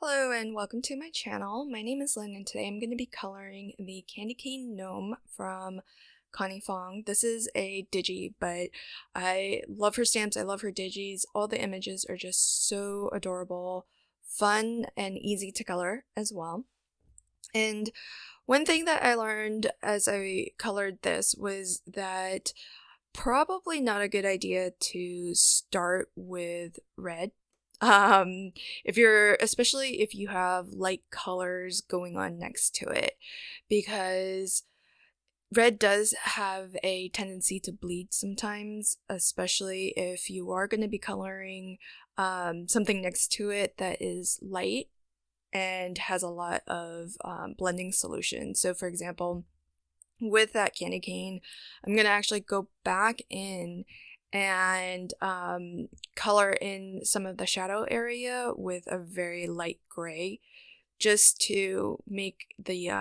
Hello and welcome to my channel. My name is Lynn and today I'm going to be coloring the candy cane gnome from Connie Fong. This is a digi, but I love her stamps, I love her digis. All the images are just so adorable, fun, and easy to color as well. And one thing that I learned as I colored this was that probably not a good idea to start with red. Especially if you have light colors going on next to it, because red does have a tendency to bleed sometimes, especially if you are going to be coloring something next to it that is light and has a lot of blending solution. So for example, with that candy cane, I'm going to actually go back in and color in some of the shadow area with a very light gray, just to make the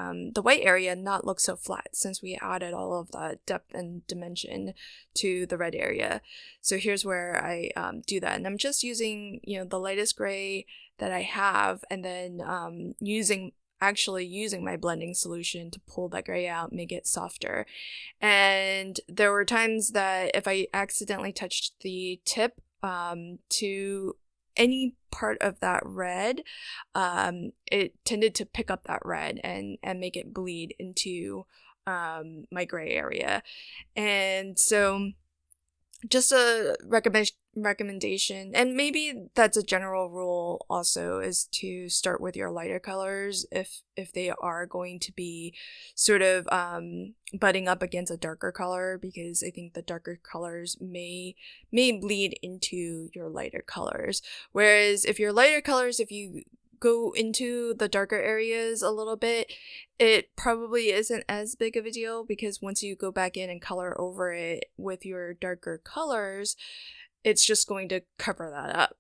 white area not look so flat, since we added all of that depth and dimension to the red area. So here's where I do that, and I'm just using the lightest gray that I have, and then using my blending solution to pull that gray out, make it softer. And there were times that if I accidentally touched the tip to any part of that red, it tended to pick up that red and make it bleed into my gray area. And so just a recommendation, and maybe that's a general rule also, is to start with your lighter colors if they are going to be sort of butting up against a darker color, because I think the darker colors may bleed into your lighter colors. Whereas if you go into the darker areas a little bit, it probably isn't as big of a deal, because once you go back in and color over it with your darker colors, it's just going to cover that up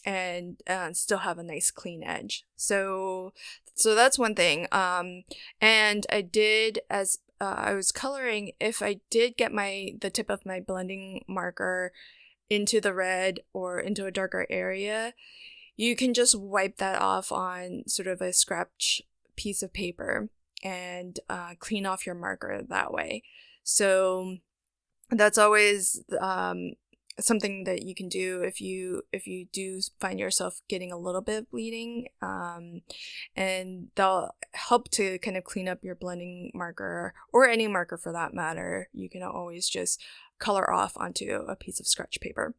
and still have a nice clean edge. So that's one thing. And I did, as I was coloring, if I did get the tip of my blending marker into the red or into a darker area, you can just wipe that off on sort of a scratch piece of paper and clean off your marker that way. So that's always something that you can do if you do find yourself getting a little bit of bleeding, and they'll help to kind of clean up your blending marker, or any marker for that matter. You can always just color off onto a piece of scratch paper.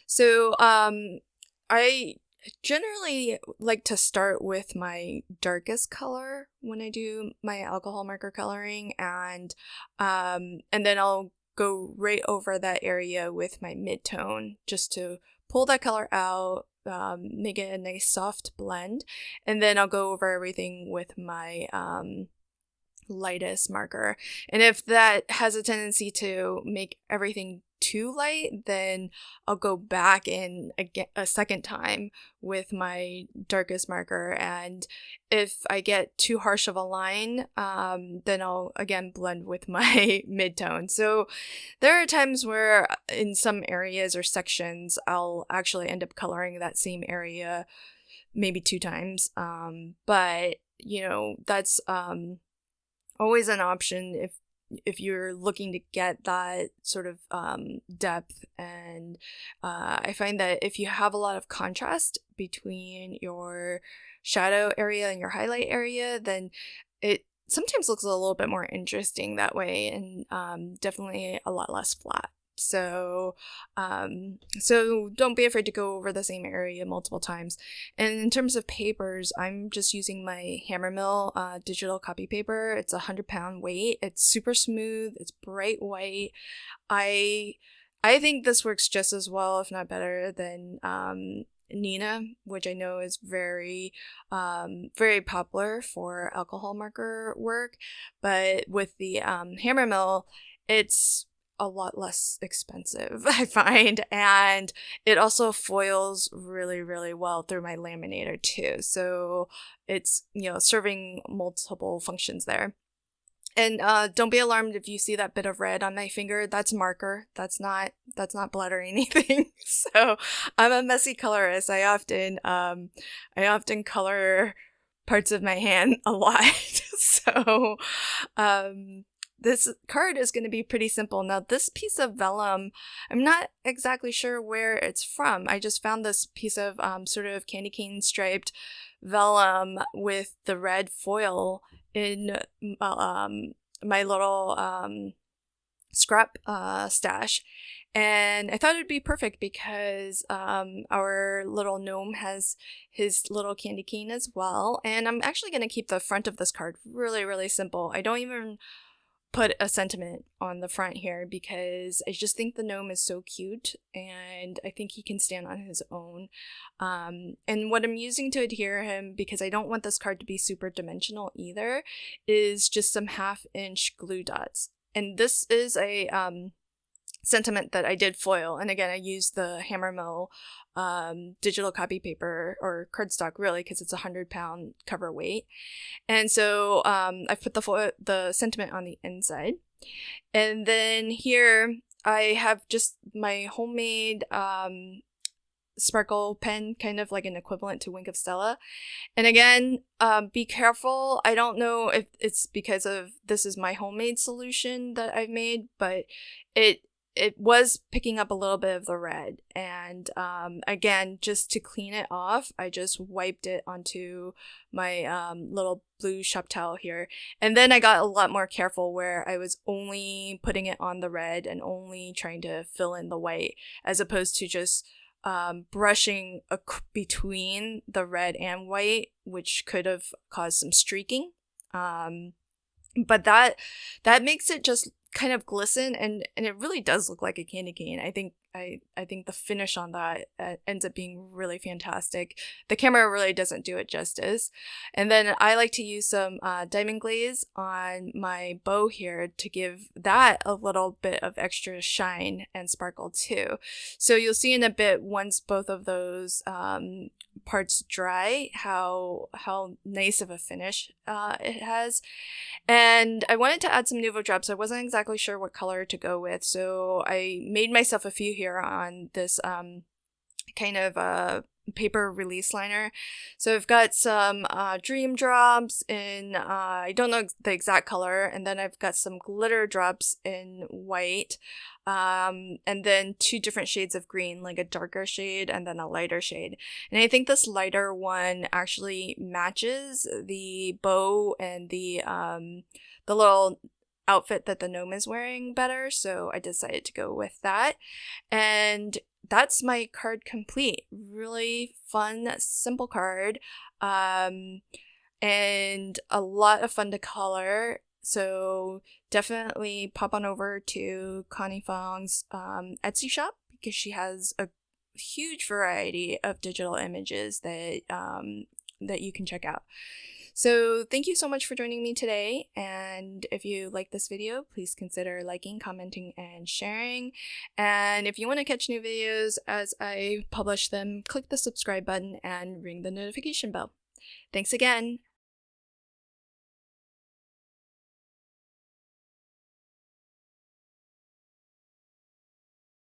So I generally like to start with my darkest color when I do my alcohol marker coloring, and then I'll go right over that area with my mid-tone just to pull that color out, make it a nice soft blend, and then I'll go over everything with my lightest marker. And if that has a tendency to make everything too light, then I'll go back in again a second time with my darkest marker, and if I get too harsh of a line, then I'll again blend with my mid-tone. So there are times where in some areas or sections I'll actually end up coloring that same area maybe 2 times, but that's always an option if you're looking to get that sort of depth. And I find that if you have a lot of contrast between your shadow area and your highlight area, then it sometimes looks a little bit more interesting that way, and definitely a lot less flat. So don't be afraid to go over the same area multiple times. And in terms of papers, I'm just using my Hammermill digital copy paper. It's 100-pound weight. It's super smooth. It's bright white. I think this works just as well, if not better, than Nina, which I know is very popular for alcohol marker work. But with the Hammermill, it's a lot less expensive, I find, and it also foils really, really well through my laminator too. So it's serving multiple functions there. And don't be alarmed if you see that bit of red on my finger. That's marker. That's not blood or anything. So I'm a messy colorist. I often color parts of my hand a lot. So this card is going to be pretty simple. Now, this piece of vellum, I'm not exactly sure where it's from. I just found this piece of sort of candy cane striped vellum with the red foil in my little scrap stash. And I thought it'd be perfect because our little gnome has his little candy cane as well. And I'm actually going to keep the front of this card really, really simple. I don't even put a sentiment on the front here because I just think the gnome is so cute and I think he can stand on his own. And what I'm using to adhere him, because I don't want this card to be super dimensional either, is just some 1/2-inch glue dots. And this is a sentiment that I did foil, and again I used the Hammermill digital copy paper, or cardstock really, because it's 100-pound cover weight. And so I put the sentiment on the inside, and then here I have just my homemade sparkle pen, kind of like an equivalent to Wink of Stella. And again, be careful. I don't know if it's because of this is my homemade solution that I've made, but it was picking up a little bit of the red. And again, just to clean it off, I just wiped it onto my little blue shop towel here. And then I got a lot more careful where I was only putting it on the red and only trying to fill in the white, as opposed to just brushing between the red and white, which could have caused some streaking. But that makes it just kind of glisten, and it really does look like a candy cane. I think the finish on that ends up being really fantastic. The camera really doesn't do it justice. And then I like to use some diamond glaze on my bow here to give that a little bit of extra shine and sparkle too. So you'll see in a bit, once both of those parts dry, how nice of a finish it has. And I wanted to add some Nuvo drops. I wasn't exactly sure what color to go with, so I made myself a few here on this kind of paper release liner. So I've got some dream drops in I don't know the exact color, and then I've got some glitter drops in white, and then 2 different shades of green, like a darker shade and then a lighter shade. And I think this lighter one actually matches the bow and the little outfit that the gnome is wearing better, so I decided to go with that. And that's my card complete. Really fun, simple card, and a lot of fun to color. So definitely pop on over to Connie Fong's Etsy shop, because she has a huge variety of digital images that you can check out. So thank you so much for joining me today, and if you like this video, please consider liking, commenting, and sharing. And if you want to catch new videos as I publish them, click the subscribe button and ring the notification bell. Thanks again!